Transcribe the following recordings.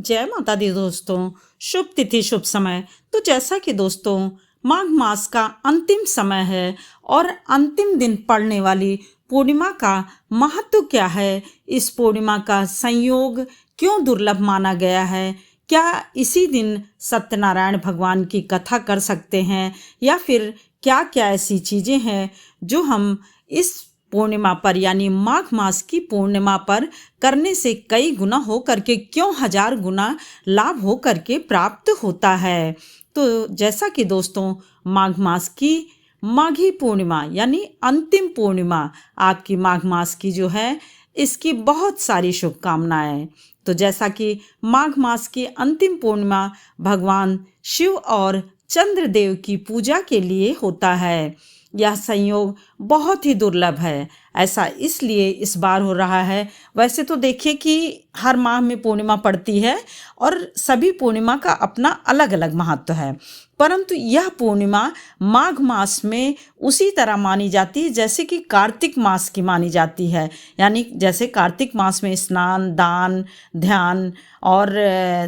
जय माता दी दोस्तों। शुभ तिथि शुभ समय। तो जैसा कि दोस्तों माघ मास का अंतिम समय है और अंतिम दिन पड़ने वाली पूर्णिमा का महत्व क्या है, इस पूर्णिमा का संयोग क्यों दुर्लभ माना गया है, क्या इसी दिन सत्यनारायण भगवान की कथा कर सकते हैं या फिर क्या क्या ऐसी चीज़ें हैं जो हम इस पूर्णिमा पर यानी माघ मास की पूर्णिमा पर करने से कई गुना हो करके क्यों 1000 गुना लाभ हो करके प्राप्त होता है। तो जैसा कि दोस्तों माघ मास की माघी पूर्णिमा यानी अंतिम पूर्णिमा आपकी माघ मास की जो है, इसकी बहुत सारी शुभकामनाएं। तो जैसा कि माघ मास की अंतिम पूर्णिमा भगवान शिव और चंद्रदेव की पूजा के लिए होता है। यह संयोग बहुत ही दुर्लभ है। ऐसा इसलिए इस बार हो रहा है। वैसे तो देखिए कि हर माह में पूर्णिमा पड़ती है और सभी पूर्णिमा का अपना अलग अलग महत्व है, परंतु यह पूर्णिमा माघ मास में उसी तरह मानी जाती है जैसे कि कार्तिक मास की मानी जाती है। यानी जैसे कार्तिक मास में स्नान, दान, ध्यान और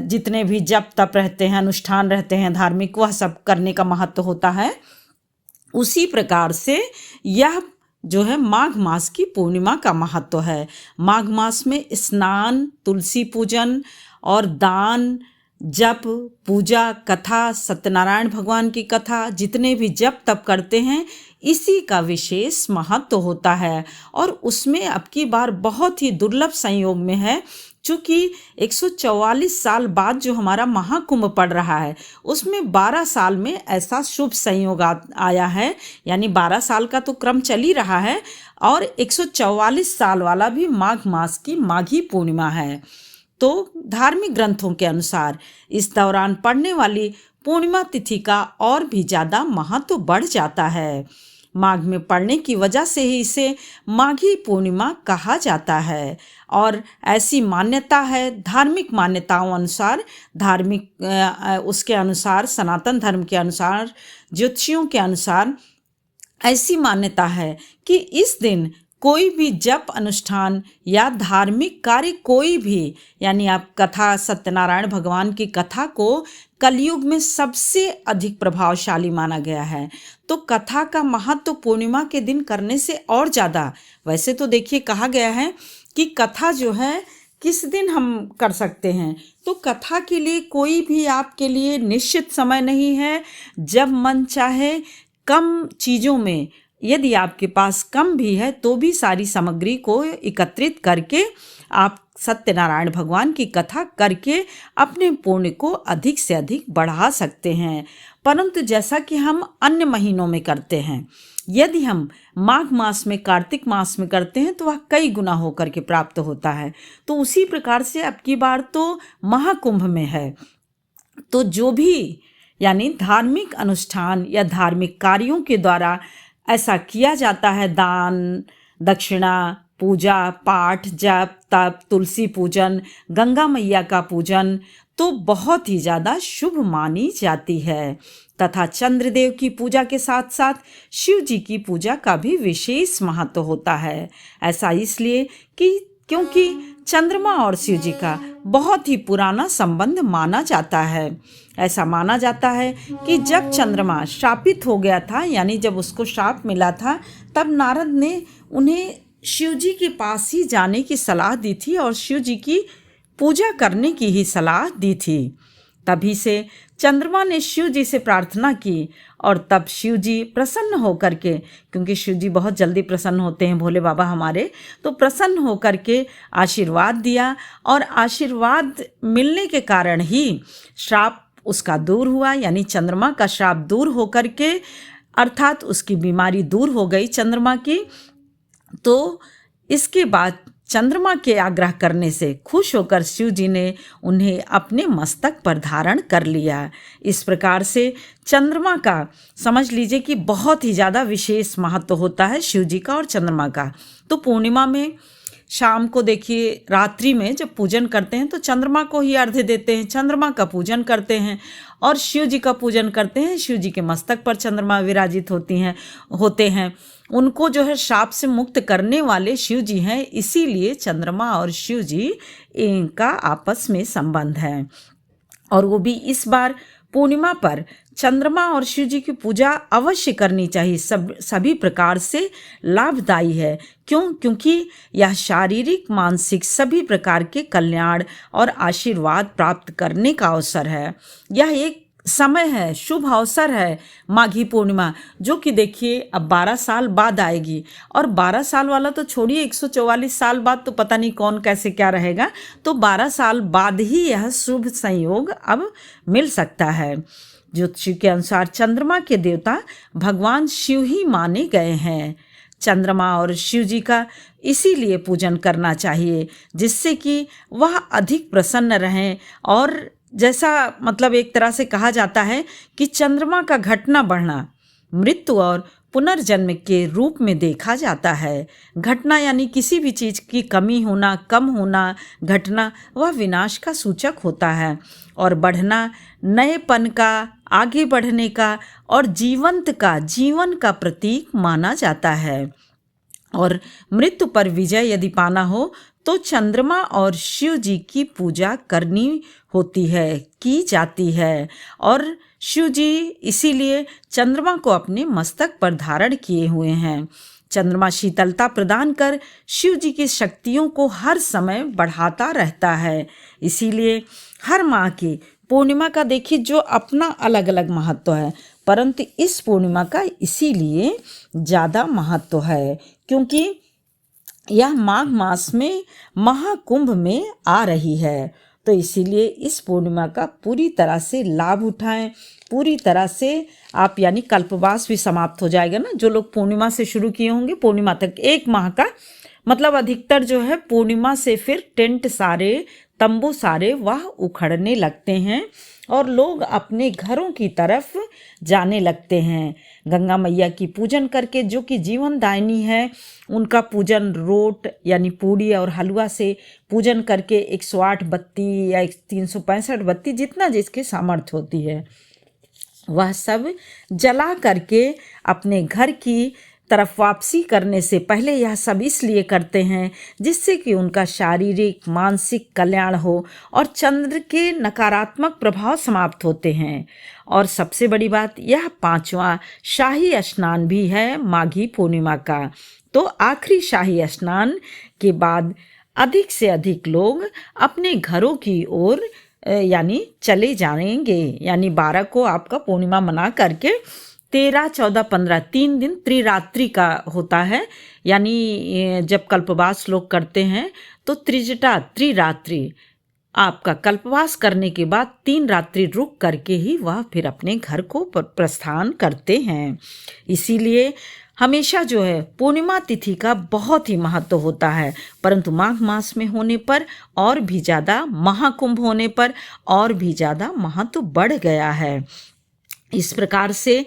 जितने भी जप तप रहते हैं, अनुष्ठान रहते हैं धार्मिक, वह सब करने का महत्व होता है। उसी प्रकार से यह जो है माघ मास की पूर्णिमा का महत्व है। माघ मास में स्नान, तुलसी पूजन और दान, जप, पूजा, कथा, सत्यनारायण भगवान की कथा, जितने भी जप तप करते हैं, इसी का विशेष महत्व होता है। और उसमें अब की बार बहुत ही दुर्लभ संयोग में है, चूँकि 144 साल बाद जो हमारा महाकुंभ पड़ रहा है, उसमें 12 साल में ऐसा शुभ संयोग आया है। यानी 12 साल का तो क्रम चल ही रहा है और 144 साल वाला भी माघ मास की माघी पूर्णिमा है। तो धार्मिक ग्रंथों के अनुसार इस दौरान पड़ने वाली पूर्णिमा तिथि का और भी ज़्यादा महत्व बढ़ जाता है। माघ में पड़ने की वजह से ही इसे माघी पूर्णिमा कहा जाता है। और ऐसी मान्यता है, धार्मिक मान्यताओं अनुसार, उसके अनुसार, सनातन धर्म के अनुसार, ज्योतिषियों के अनुसार ऐसी मान्यता है कि इस दिन कोई भी जप अनुष्ठान या धार्मिक कार्य कोई भी, यानी आप कथा, सत्यनारायण भगवान की कथा को कलयुग में सबसे अधिक प्रभावशाली माना गया है। तो कथा का महत्व पूर्णिमा के दिन करने से और ज़्यादा। वैसे तो देखिए कहा गया है कि कथा जो है किस दिन हम कर सकते हैं, तो कथा के लिए कोई भी आपके लिए निश्चित समय नहीं है। जब मन चाहे, कम चीज़ों में, यदि आपके पास कम भी है तो भी सारी सामग्री को एकत्रित करके आप सत्यनारायण भगवान की कथा करके अपने पुण्य को अधिक से अधिक बढ़ा सकते हैं। परंतु जैसा कि हम अन्य महीनों में करते हैं, यदि हम माघ मास में, कार्तिक मास में करते हैं तो वह कई गुना होकर के प्राप्त होता है। तो उसी प्रकार से अब की बार तो महाकुंभ में है, तो जो भी यानी धार्मिक अनुष्ठान या धार्मिक कार्यों के द्वारा ऐसा किया जाता है, दान, दक्षिणा, पूजा पाठ, जप तप, तुलसी पूजन, गंगा मैया का पूजन, तो बहुत ही ज़्यादा शुभ मानी जाती है। तथा चंद्रदेव की पूजा के साथ साथ शिव जी की पूजा का भी विशेष महत्व होता है। ऐसा इसलिए कि क्योंकि चंद्रमा और शिव जी का बहुत ही पुराना संबंध माना जाता है। ऐसा माना जाता है कि जब चंद्रमा शापित हो गया था, यानी जब उसको शाप मिला था, तब नारद ने उन्हें शिव जी के पास ही जाने की सलाह दी थी और शिव जी की पूजा करने की ही सलाह दी थी। तभी से चंद्रमा ने शिव जी से प्रार्थना की और तब शिव जी प्रसन्न होकर के, क्योंकि शिव जी बहुत जल्दी प्रसन्न होते हैं भोले बाबा हमारे, तो प्रसन्न होकर के आशीर्वाद दिया और आशीर्वाद मिलने के कारण ही श्राप उसका दूर हुआ। यानी चंद्रमा का श्राप दूर होकर के, अर्थात उसकी बीमारी दूर हो गई चंद्रमा की। तो इसके बाद चंद्रमा के आग्रह करने से खुश होकर शिव जी ने उन्हें अपने मस्तक पर धारण कर लिया। इस प्रकार से चंद्रमा का समझ लीजिए कि बहुत ही ज़्यादा विशेष महत्व होता है शिव जी का और चंद्रमा का। तो पूर्णिमा में शाम को देखिए, रात्रि में जब पूजन करते हैं तो चंद्रमा को ही अर्घ्य देते हैं, चंद्रमा का पूजन करते हैं और शिव जी का पूजन करते हैं। शिव जी के मस्तक पर चंद्रमा विराजित होते हैं। उनको जो है श्राप से मुक्त करने वाले शिव जी हैं, इसीलिए चंद्रमा और शिव जी इनका आपस में संबंध है। और वो भी इस बार पूर्णिमा पर चंद्रमा और शिव जी की पूजा अवश्य करनी चाहिए। सभी प्रकार से लाभदायी है। क्योंकि यह शारीरिक मानसिक सभी प्रकार के कल्याण और आशीर्वाद प्राप्त करने का अवसर है। यह एक समय है, शुभ अवसर है माघी पूर्णिमा, जो कि देखिए अब 12 साल बाद आएगी। और 12 साल वाला तो छोड़िए, 144 साल बाद तो पता नहीं कौन कैसे क्या रहेगा। तो 12 साल बाद ही यह शुभ संयोग अब मिल सकता है। ज्योतिषी के अनुसार चंद्रमा के देवता भगवान शिव ही माने गए हैं। चंद्रमा और शिव जी का इसीलिए पूजन करना चाहिए, जिससे कि वह अधिक प्रसन्न रहें। और जैसा मतलब एक तरह से कहा जाता है कि चंद्रमा का घटना बढ़ना मृत्यु और पुनर्जन्म के रूप में देखा जाता है। घटना यानी किसी भी चीज़ की कमी होना, कम होना, घटना वह विनाश का सूचक होता है। और बढ़ना नएपन का, आगे बढ़ने का और जीवन का प्रतीक माना जाता है। और मृत्यु पर विजय यदि पाना हो तो चंद्रमा और शिव जी की पूजा करनी होती है, की जाती है। और शिव जी इसीलिए चंद्रमा को अपने मस्तक पर धारण किए हुए हैं। चंद्रमा शीतलता प्रदान कर शिव जी की शक्तियों को हर समय बढ़ाता रहता है। इसीलिए हर माह की पूर्णिमा का देखिए जो अपना अलग अलग महत्व है, परंतु इस पूर्णिमा का इसीलिए ज़्यादा महत्व है क्योंकि यह माघ मास में महाकुंभ में आ रही है। तो इसीलिए इस पूर्णिमा का पूरी तरह से लाभ उठाएं। पूरी तरह से आप यानी कल्पवास भी समाप्त हो जाएगा ना, जो लोग पूर्णिमा से शुरू किए होंगे पूर्णिमा तक एक माह का मतलब अधिकतर जो है पूर्णिमा से फिर टेंट सारे, तंबू सारे वह उखड़ने लगते हैं और लोग अपने घरों की तरफ जाने लगते हैं। गंगा मैया की पूजन करके, जो कि जीवन दायिनी है, उनका पूजन रोट यानी पूड़ी और हलवा से पूजन करके 108 बत्ती या 365 बत्ती जितना जिसके सामर्थ्य होती है वह सब जला करके अपने घर की तरफ वापसी करने से पहले यह सब इसलिए करते हैं जिससे कि उनका शारीरिक मानसिक कल्याण हो और चंद्र के नकारात्मक प्रभाव समाप्त होते हैं। और सबसे बड़ी बात, यह 5वां शाही स्नान भी है माघी पूर्णिमा का। तो आखिरी शाही स्नान के बाद अधिक से अधिक लोग अपने घरों की ओर यानी चले जाएंगे। यानी 12 को आपका पूर्णिमा मना करके 13, 14, 15 3 दिन त्रिरात्रि का होता है। यानी जब कल्पवास लोग करते हैं तो त्रिरात्रि आपका कल्पवास करने के बाद 3 रात्रि रुक करके ही वह फिर अपने घर को प्रस्थान करते हैं। इसीलिए हमेशा जो है पूर्णिमा तिथि का बहुत ही महत्व होता है, परंतु माघ मास में होने पर और भी ज़्यादा, महाकुंभ होने पर और भी ज़्यादा महत्व बढ़ गया है। इस प्रकार से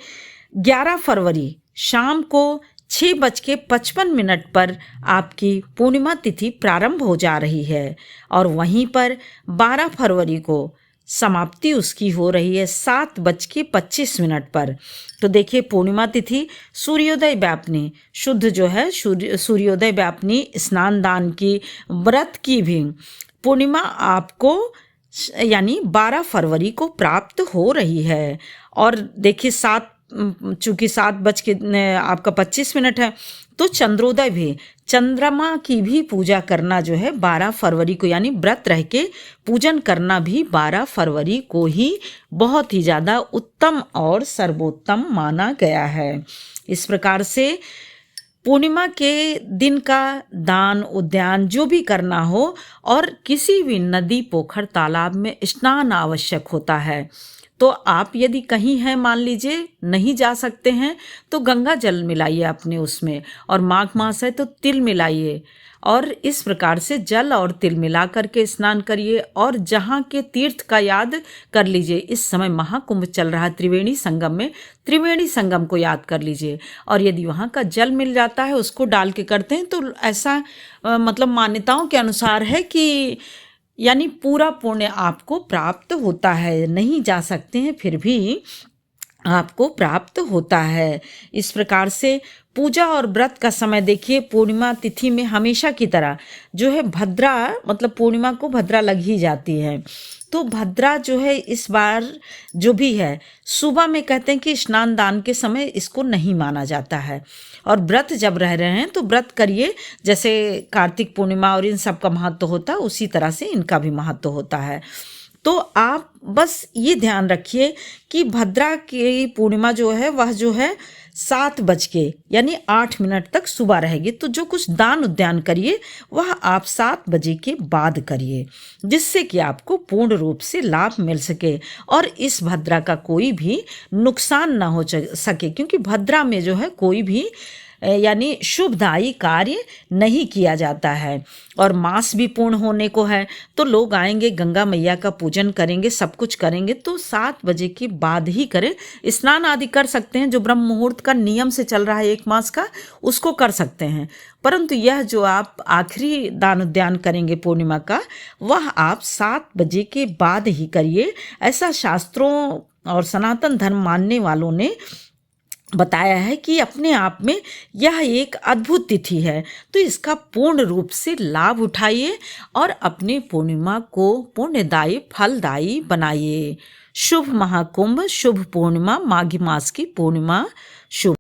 11 फरवरी शाम को 6:55 पर आपकी पूर्णिमा तिथि प्रारंभ हो जा रही है और वहीं पर 12 फरवरी को समाप्ति उसकी हो रही है 7:25 पर। तो देखिए पूर्णिमा तिथि सूर्योदय व्यापनी शुद्ध जो है सूर्योदय व्यापनी स्नान दान की व्रत की भी पूर्णिमा आपको यानी 12 फरवरी को प्राप्त हो रही है। और देखिए चूँकि 7:25 है तो चंद्रोदय भी, चंद्रमा की भी पूजा करना जो है 12 फरवरी को, यानी व्रत रह के पूजन करना भी 12 फरवरी को ही बहुत ही ज़्यादा उत्तम और सर्वोत्तम माना गया है। इस प्रकार से पूर्णिमा के दिन का दान उद्यान जो भी करना हो और किसी भी नदी पोखर तालाब में स्नान आवश्यक होता है। तो आप यदि कहीं हैं, मान लीजिए नहीं जा सकते हैं, तो गंगा जल मिलाइए अपने उसमें, और माघ मास है तो तिल मिलाइए और इस प्रकार से जल और तिल मिला करके स्नान करिए। और जहाँ के तीर्थ का याद कर लीजिए। इस समय महाकुंभ चल रहा है त्रिवेणी संगम में, त्रिवेणी संगम को याद कर लीजिए। और यदि वहाँ का जल मिल जाता है उसको डाल के करते हैं तो ऐसा मतलब मान्यताओं के अनुसार है कि यानी पूरा पुण्य आपको प्राप्त होता है। नहीं जा सकते हैं फिर भी आपको प्राप्त होता है। इस प्रकार से पूजा और व्रत का समय देखिए, पूर्णिमा तिथि में हमेशा की तरह जो है भद्रा, मतलब पूर्णिमा को भद्रा लग ही जाती है। तो भद्रा जो है इस बार जो भी है, सुबह में कहते हैं कि स्नान दान के समय इसको नहीं माना जाता है। और व्रत जब रह रहे हैं तो व्रत करिए, जैसे कार्तिक पूर्णिमा और इन सब का महत्व होता है उसी तरह से इनका भी महत्व होता है। तो आप बस ये ध्यान रखिए कि भद्रा की पूर्णिमा जो है वह जो है 7 बज के यानी 8 मिनट तक सुबह रहेगी। तो जो कुछ दान उद्यान करिए वह आप 7 बजे के बाद करिए, जिससे कि आपको पूर्ण रूप से लाभ मिल सके और इस भद्रा का कोई भी नुकसान ना हो सके, क्योंकि भद्रा में जो है कोई भी यानी शुभदायी कार्य नहीं किया जाता है। और मास भी पूर्ण होने को है, तो लोग आएंगे, गंगा मैया का पूजन करेंगे, सब कुछ करेंगे, तो 7 बजे के बाद ही करें। स्नान आदि कर सकते हैं, जो ब्रह्म मुहूर्त का नियम से चल रहा है 1 मास का, उसको कर सकते हैं। परंतु यह जो आप आखिरी दान उद्यान करेंगे पूर्णिमा का, वह आप 7 बजे के बाद ही करिए। ऐसा शास्त्रों और सनातन धर्म मानने वालों ने बताया है कि अपने आप में यह एक अद्भुत तिथि है। तो इसका पूर्ण रूप से लाभ उठाइए और अपने पूर्णिमा को पुण्यदायी फलदायी बनाइए। शुभ महाकुंभ, शुभ पूर्णिमा, माघी मास की पूर्णिमा शुभ।